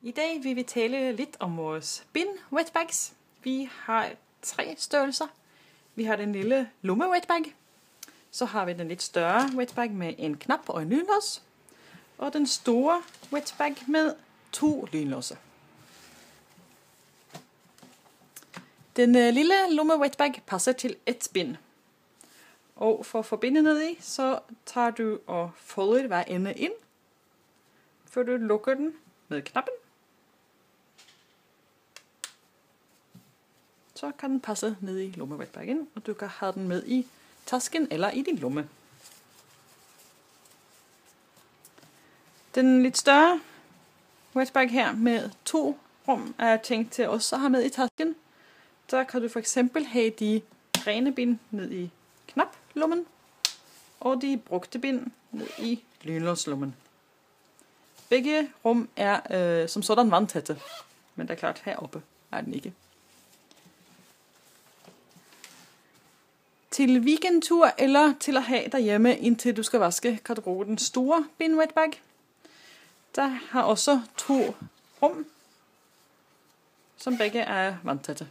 I dag vil vi tale lidt om vores bin wetbags. Vi har 3 størrelser. Vi har den lille lomme wetbag. Så har vi den lidt større wetbag med en knap og en lynlås. Og den store wetbag med 2 lynlåse. Den lille lomme wetbag passer til et bin. Og for at få bindet ned i, så tager du og folder hver ende ind, før du lukker den med knappen. Så kan den passe ned i lomme-wetbagen, og du kan have den med i tasken eller i din lomme. Den lidt større wetbag her med 2 rum er tænkt til også at have med i tasken. Der kan du for eksempel have de rene bind ned i knaplommen, og de brugte bind ned i lynlåslommen. Begge rum er som sådan vandtætte, men det er klart, heroppe er den ikke. Til weekendtur eller til at have derhjemme, indtil du skal vaske, kan du bruge den store bin wetbag. Der har også 2 rum, som begge er vandtætte.